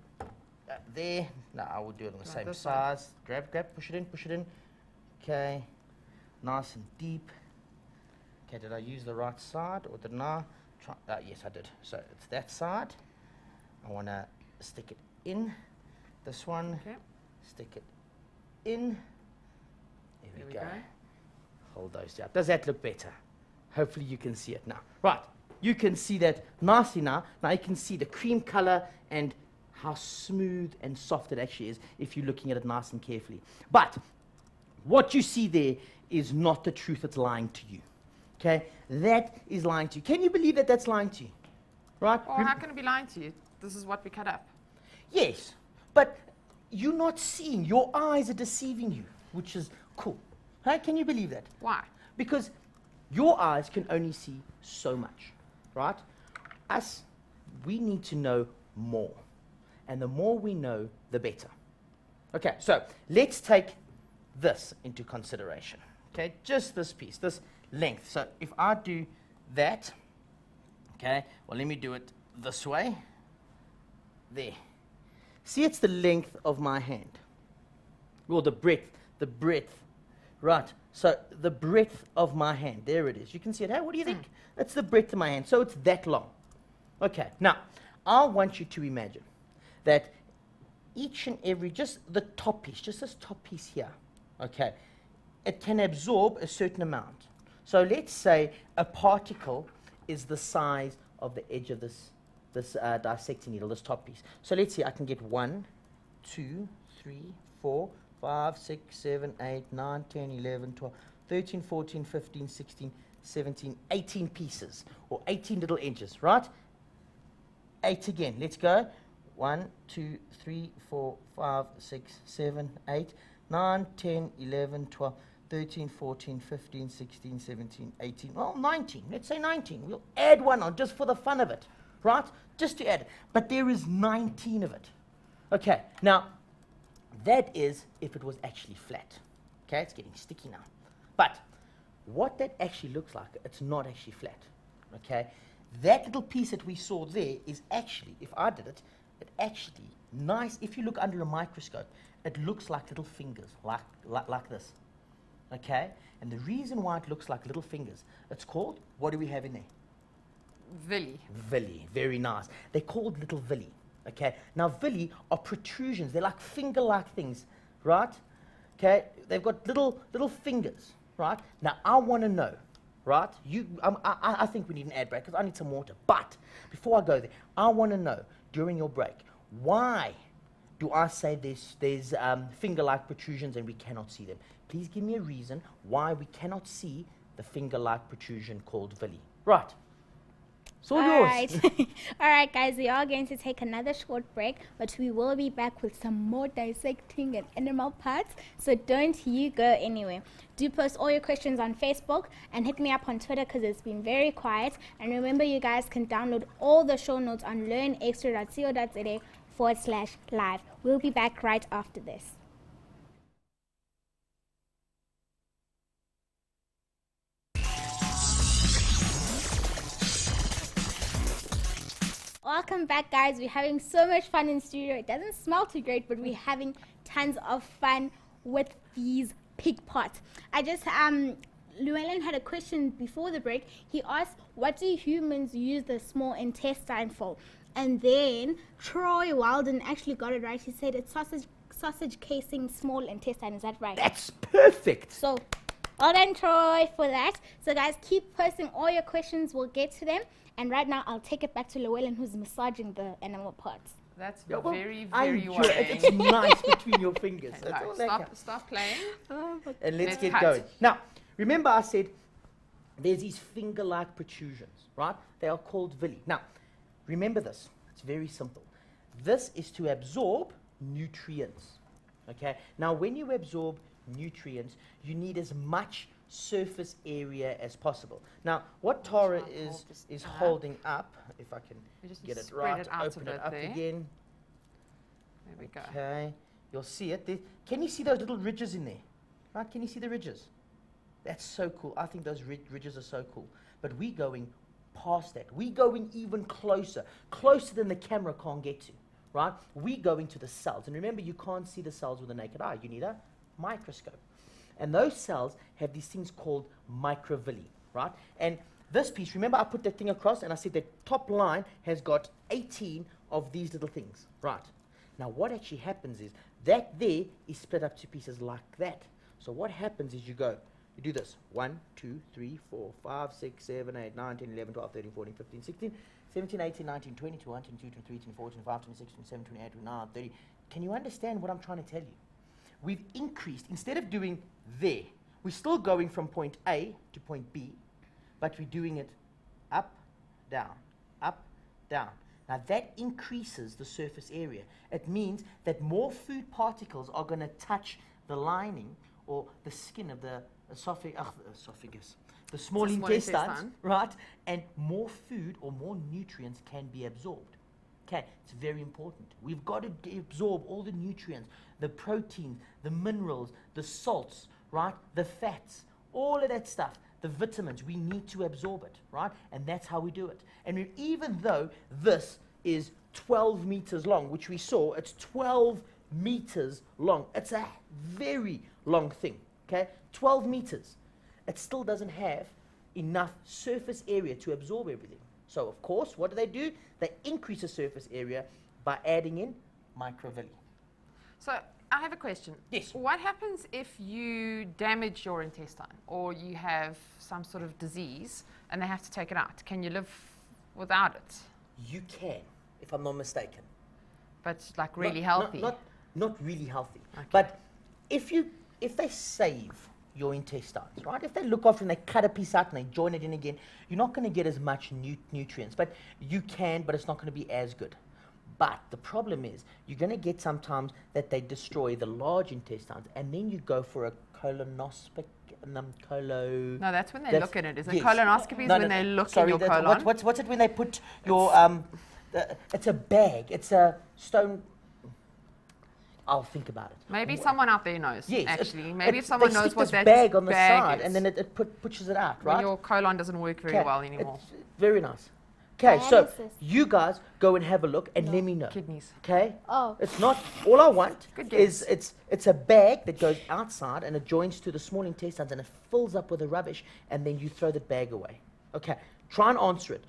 there. No, I will do it on the same size. Grab, push it in. Okay. Nice and deep. Okay, did I use the right side or didn't I? Yes, I did. So it's that side. I want to stick it in. This one. Okay. Stick it in. There we go. Hold those down. Does that look better? Hopefully you can see it now. Right. You can see that nicely now. Now you can see the cream color and how smooth and soft it actually is if you're looking at it nice and carefully. But what you see there is not the truth. It's lying to you. Okay? That is lying to you. Can you believe that that's lying to you? Right? Well, how can it be lying to you? This is what we cut up. Yes. But you're not seeing. Your eyes are deceiving you, which is cool. Hey, can you believe that? Why? Because your eyes can only see so much, right? Us, we need to know more. And the more we know, the better. Okay, so let's take this into consideration. Okay, just this piece, this length. So if I do that, okay, well, let me do it this way. There. See, it's the length of my hand. Well, the breadth. Right, so the breadth of my hand, there it is. You can see it. Hey, what do you think? That's the breadth of my hand, so it's that long. Okay, now, I want you to imagine that each and every, just the top piece, just this top piece here, okay, it can absorb a certain amount. So let's say a particle is the size of the edge of this dissecting needle, this top piece. So let's see, I can get 1, 2, 3, 4, 5, 6, 7, 8, 9, 10, 11, 12, 13, 14, 15, 16, 17, 18 pieces, or 18 little inches, right? 8 again. Let's go. 1, 2, 3, 4, 5, 6, 7, 8, 9, 10, 11, 12, 13, 14, 15, 16, 17, 18, well, 19. Let's say 19. We'll add 1 on just for the fun of it, right? Just to add it. But there is 19 of it. Okay, now, that is if it was actually flat. Okay, it's getting sticky now. But what that actually looks like, it's not actually flat. Okay, that little piece that we saw there is actually, if I did it, it actually nice. If you look under a microscope, it looks like little fingers, like this. Okay, and the reason why it looks like little fingers, it's called, what do we have in there? Villi. Villi, very nice. They're called little villi. Okay, now villi are protrusions. They're like finger-like things, right? Okay, they've got little fingers, right? Now I want to know, right? I think we need an ad break because I need some water. But before I go there, I want to know during your break, why do I say there's finger-like protrusions and we cannot see them? Please give me a reason why we cannot see the finger-like protrusion called villi. Right. It's all yours. Right. All right, guys, we are going to take another short break, but we will be back with some more dissecting and animal parts, so don't you go anywhere. Do post all your questions on Facebook and hit me up on Twitter because it's been very quiet. And remember, you guys can download all the show notes on learnextra.co.za/live. We'll be back right after this. Welcome back, guys. We're having so much fun in studio. It doesn't smell too great, but we're having tons of fun with these pig pots. Llewellyn had a question before the break. He asked, what do humans use the small intestine for? And then Troy Walden actually got it right. He said it's sausage casing small intestine. Is that right? That's perfect. So, well done, Troy, for that. So, guys, keep posting all your questions. We'll get to them. And right now, I'll take it back to Llewellyn, who's massaging the animal parts. That's Yeah, well, very, I very enjoy it. worrying. It's nice between your fingers. Okay, That's no, all that counts. stop playing. And let's Let's get cut. going. Now, remember I said there's these finger-like protrusions, right? They are called villi. Now, remember this. It's very simple. This is to absorb nutrients, okay? Now, when you absorb nutrients, you need as much surface area as possible. Now, what Tara try and is hold this up. holding up, if I can You just get it spread right, it out open a it bit up there. again. There we go. Okay, you'll see it. Can you see those little ridges in there? Right? Can you see the ridges? That's so cool. I think those ridges are so cool. But we're going past that. We're going even closer, closer than the camera can't get to. Right? We're going to the cells. And remember, you can't see the cells with the naked eye. You need a microscope. And those cells have these things called microvilli. Right? And this piece, remember I put that thing across and I said that top line has got 18 of these little things. Right? Now what actually happens is that there is split up to pieces like that. So what happens is you do this. 1, 2, 3, 4, 5, 6, 7, 8, 9, 10, 11, 12, 13, 14, 15, 16, 17, 18, 19, 20, 21, 22, 23, 24, 25, 26, 27, 28, 29, 30. Can you understand what I'm trying to tell you? We've increased, instead of doing there, we're still going from point A to point B, but we're doing it up, down, up, down. Now that increases the surface area. It means that more food particles are going to touch the lining or the skin of the esophagus, the small intestines, right? And more food or more nutrients can be absorbed. Okay, it's very important. We've got to absorb all the nutrients, the proteins, the minerals, the salts, right? The fats, all of that stuff, the vitamins. We need to absorb it, right? And that's how we do it. And even though this is 12 meters long, which we saw, it's 12 meters long. It's a very long thing, okay? 12 meters. It still doesn't have enough surface area to absorb everything. So, of course, what do? They increase the surface area by adding in microvilli. So I have a question. Yes. What happens if you damage your intestine or you have some sort of disease and they have to take it out? Can you live without it? You can, if I'm not mistaken. But like really healthy? Not really healthy. Okay. But if they save your intestines, right? If they look after and they cut a piece out and they join it in again, you're not going to get as much nutrients. But you can, but it's not going to be as good. But the problem is, you're going to get sometimes that they destroy the large intestines, and then you go for a colonoscopy. No, that's when they look at it. Is it yes. colonoscopy? No, when they look sorry, in your colon? What's it when they put your it's a bag. It's a stone. I'll think about it. Maybe someone out there knows. Yes, actually, maybe if someone knows what that bag on the bag side, is. and then it pushes it out, When right? your colon doesn't work very well anymore. It's very nice. Okay, so Dialysis. you guys go and have a look and let me know. Kidneys. Okay. Oh. It's not all I want Good is guess. it's a bag that goes outside and it joins to the small intestines and it fills up with the rubbish and then you throw the bag away. Okay. Try and answer it.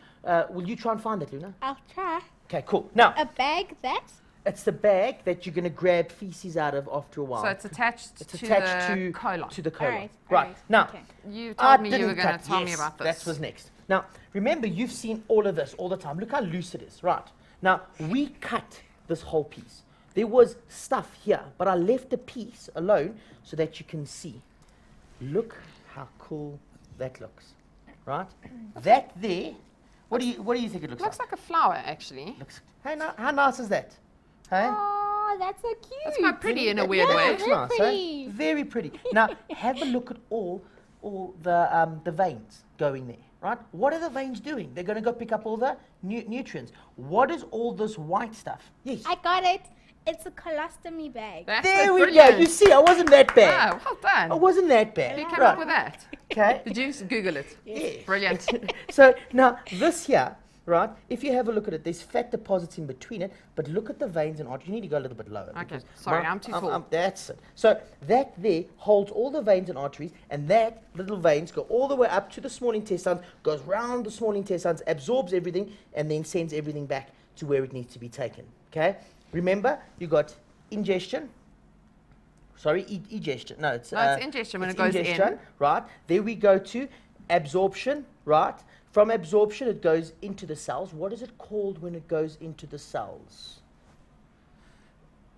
Will you try and find it, Luna? I'll try. Okay, cool. Now A bag that? it's the bag that you're going to grab feces out of after a while. So it's attached, It's to attached the colon. to the colon. Alright, Right. alright, Now, okay. You I told me you didn't were going cut- to tell me yes, about this. That was next. Now, remember, you've seen all of this all the time. Look how loose it is, right? Now, we cut this whole piece. There was stuff here, but I left a piece alone so that you can see. Look how cool that looks, right? That there, what do you think it looks Looks like a flower, actually. Looks, how nice is that? Hey? Oh, that's so cute. That's quite pretty in a weird Yeah, way. Looks very nice, eh? pretty. Very pretty. Now, have a look at all the veins going there, right? What are the veins doing? They're going to go pick up all the nutrients. What is all this white stuff? Yes. I got it. It's a colostomy bag. That's There we brilliant. go. You see, I wasn't that bad. Wow, well done. I wasn't that bad. Who came right. up with that? Okay. Did you Google it? Yeah. Brilliant. So now this here, right? If you have a look at it, there's fat deposits in between it, but look at the veins and arteries. You need to go a little bit lower. Okay, because sorry, I'm too tall. That's it. So that there holds all the veins and arteries, and that little veins go all the way up to the small intestines, goes round the small intestines, absorbs everything, and then sends everything back to where it needs to be taken. Okay? Remember, you got ingestion. Sorry, egestion. No, it's ingestion when it's it goes in. ingestion, right? There we go to absorption, right? From absorption, it goes into the cells. What is it called when it goes into the cells?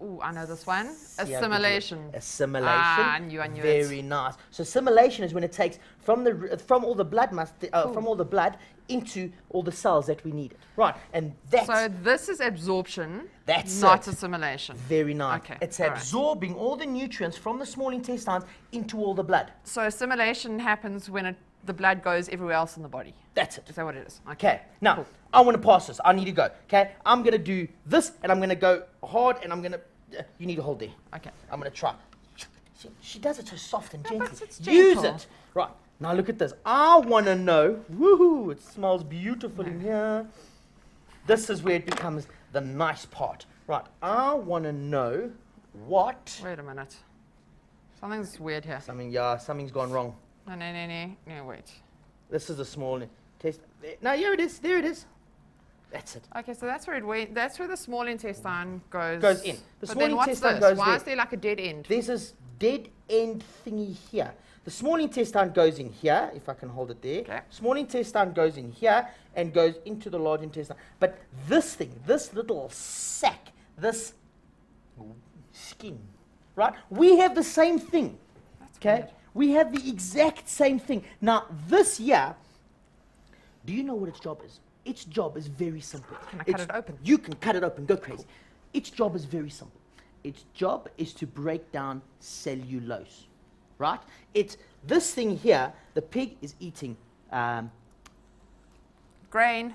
Ooh, I know this one. See how good you Assimilation. are. Assimilation. Ah, I knew it. Very nice. So assimilation is when it takes from all the blood from all the blood into all the cells that we needed. Right, and that's So this is absorption, That's not it. assimilation. very nice. Okay, It's all right. absorbing all the nutrients from the small intestines into all the blood. So assimilation happens when the blood goes everywhere else in the body. That's it. Is that what it is? Okay, now I want to pass this. I need to go. Okay, I'm going to do this and I'm going to go hard and I'm going to. You need to hold there. Okay. I'm going to try. She does it so soft and No, gentle. but it's Use gentle. it. Right, now look at this. I want to know. Woohoo, it smells beautiful in here. This is where it becomes the nice part. Right, I want to know what. Wait a minute. Something's weird here. Something's gone wrong. No, wait. This is a small test. Now here it is. There it is. That's it. Okay, so that's where it went. That's where the small intestine goes. Goes in. The But small then what's intestine this? goes Why there. is there like a dead end? There's this dead end thingy here. The small intestine goes in here, if I can hold it there. Okay. Small intestine goes in here and goes into the large intestine. But this thing, this little sac, this skin, right? We have the same thing. That's Okay? weird. We have the exact same thing. Now, this here, do you know what its job is? Its job is very simple. Can I cut it open? You can cut it open, go crazy. Its job is very simple. Its job is to break down cellulose, right? It's this thing here, the pig is eating Grain.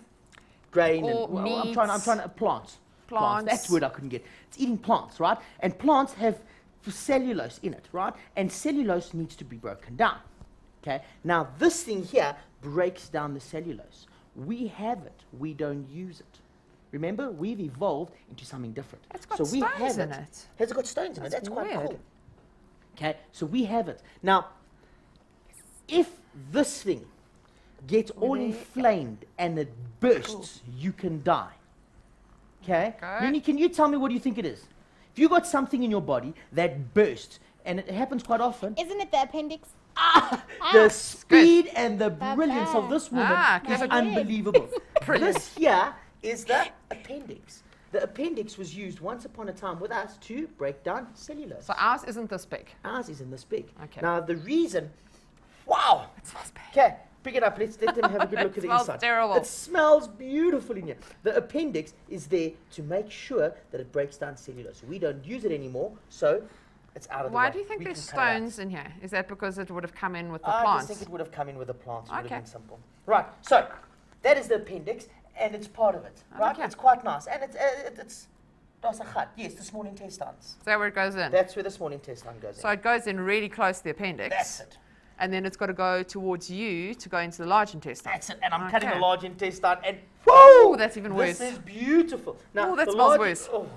grain Or and I'm meats. trying to plants. Plants. That's the word I couldn't get. It's eating plants, right? And plants have cellulose in it, right? And cellulose needs to be broken down. Okay? Now this thing here breaks down the cellulose. We have it, we don't use it. Remember, we've evolved into something different. It's got so we stones have in it. it. Has it got stones in it? That's That's quite weird. cool. Okay, so we have it. Now, if this thing gets all Really? inflamed and it bursts, you can die. Okay? Okay. Nini, can you tell me what you think it is? If you got something in your body that bursts, and it happens quite often, Isn't it the appendix? the speed and the brilliance of this woman Ah, is clever. unbelievable. Brilliant. This here is the appendix. The appendix was used once upon a time with us to break down cellulose. So ours isn't this big. Ours isn't this big. Okay. Now the reason, wow. It smells bad. Okay, pick it up. Let's let them have a good look at the smells inside. terrible. It smells beautiful in here. The appendix is there to make sure that it breaks down cellulose. We don't use it anymore, so it's out of the way. Why do you think We there's can cut it out. stones in here? Is that because it would have come in with the I plants? just think it would have come in with the plants. It would Okay. have been simple. Right, so that is the appendix, and it's part of it. Right, Okay. it's quite nice, and it's yes, the small intestines. Is that where it goes in? That's where the small intestine goes So in. it goes in really close to the appendix. That's it. And then it's got to go towards you to go into the large intestine. That's it. And I'm cutting the Okay. large intestine, and Ooh, that's even this worse. is beautiful. Now Ooh, that the smells large- worse. Oh.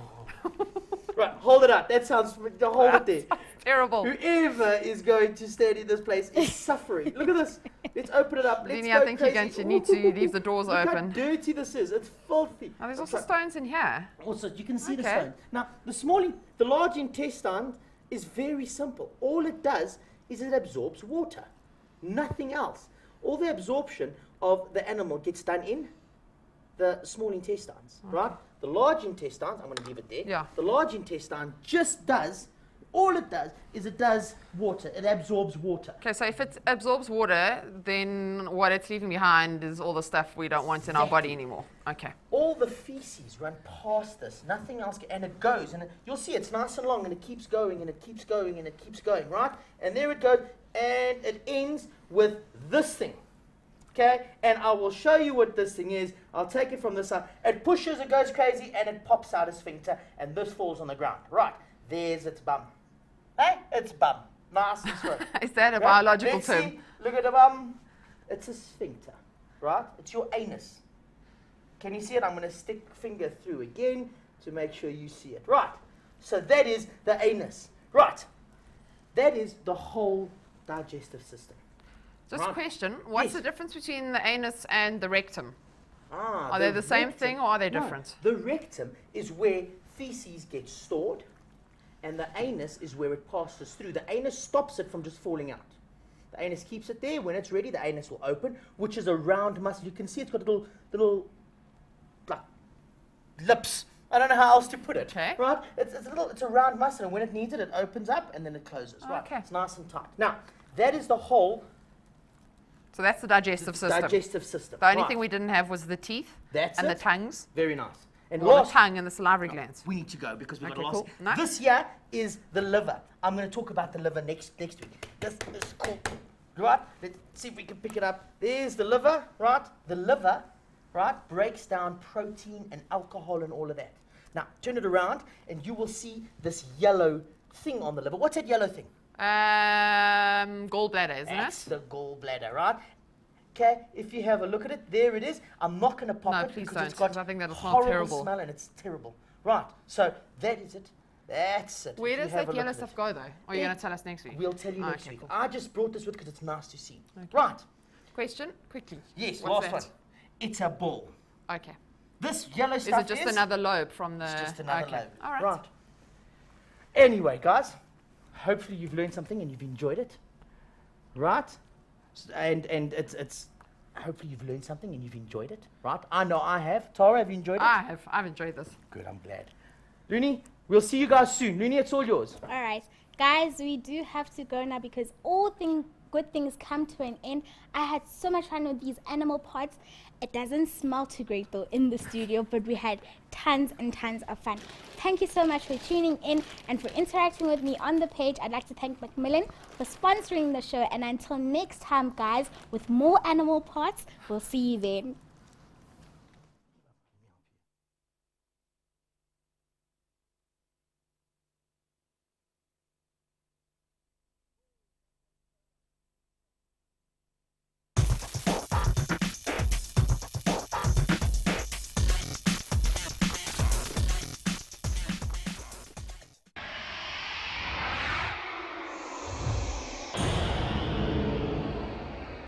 Right, hold it out. That sounds. Hold it there. Terrible. Whoever is going to stand in this place is suffering. Look at this. Let's open it up. Let's Lenny, go I think you're crazy. going to need to leave the doors Look open. how dirty this is. It's filthy. Oh, there's Let's also try- stones in here. Also, you can see the Okay. stone. Now, the large intestine is very simple. All it does is it absorbs water, nothing else. All the absorption of the animal gets done in the small intestines, right? The large intestines, I'm going to leave it there. Yeah. The large intestine just does, all it does is it does water. It absorbs water. Okay, so if it absorbs water, then what it's leaving behind is all the stuff we don't want in our body Exactly. anymore. Okay. All the feces run past this, nothing else, and it goes, and you'll see it's nice and long, and it keeps going, and it keeps going, and it keeps going, right? And there it goes, and it ends with this thing, okay? And I will show you what this thing is. I'll take it from this side. It pushes, it goes crazy, and it pops out a sphincter, and this falls on the ground. Right, there's its bum. Hey, its bum. Nice and straight. Is that a Okay, biological let's term? see. Look at the bum. It's a sphincter, right? It's your anus. Can you see it? I'm going to stick finger through again to make sure you see it. Right. So that is the anus. Right. That is the whole digestive system. Just a Right. question. What's Yes. the difference between the anus and the rectum? Ah, Are they the same thing or are they No, different? the rectum is where feces get stored, and the anus is where it passes through. The anus stops it from just falling out. The anus keeps it there. When it's ready, the anus will open, which is a round muscle. You can see it's got little like lips I don't know how else to put it. Okay. Right? It's a round muscle, and when it needs it, it opens up and then it closes. Right? Okay. It's nice and tight. Now, that is the whole So that's the digestive system. digestive system. The only Right. thing we didn't have was the teeth That's and it. the tongues. Very nice. And Or the last, tongue and the salivary glands. we need to go because we've Okay, got cool. lost. No. This here is the liver. I'm going to talk about the liver next week. This is cool. Right? Let's see if we can pick it up. There's the liver, right? The liver, right, breaks down protein and alcohol and all of that. Now, turn it around and you will see this yellow thing on the liver. What's that yellow thing? Gallbladder, isn't That's it? the gallbladder, right? Okay, if you have a look at it, there it is. I'm not going to pop No, it please because don't, it's got 'cause I think that'll smell horrible terrible. smell and it's terrible. Right, so that is it. That's it. Where If you does have a that look yellow at stuff it. go, though? Or are you Yeah. going to tell us next week? We'll tell you Oh, next okay, week. cool. I just brought this with because it's nice to see. Okay. Right, Question, quickly. yes, What's last one. that? It's a ball. Okay. This yellow Is stuff it just another lobe from the... It's just another okay. lobe. All right. Right. Anyway, guys, hopefully you've learned something and you've enjoyed it. Right? And it's hopefully you've learned something and you've enjoyed it. Right? I know I have. Tara, have you enjoyed it? I've enjoyed this. Good, I'm glad. Looney, we'll see you guys soon. Looney, it's all yours. All right, guys, we do have to go now because good things come to an end. I had so much fun with these animal parts. It doesn't smell too great though in the studio, but we had tons and tons of fun. Thank you so much for tuning in and for interacting with me on the page. I'd like to thank Macmillan for sponsoring the show. And until next time, guys, with more animal parts, we'll see you then.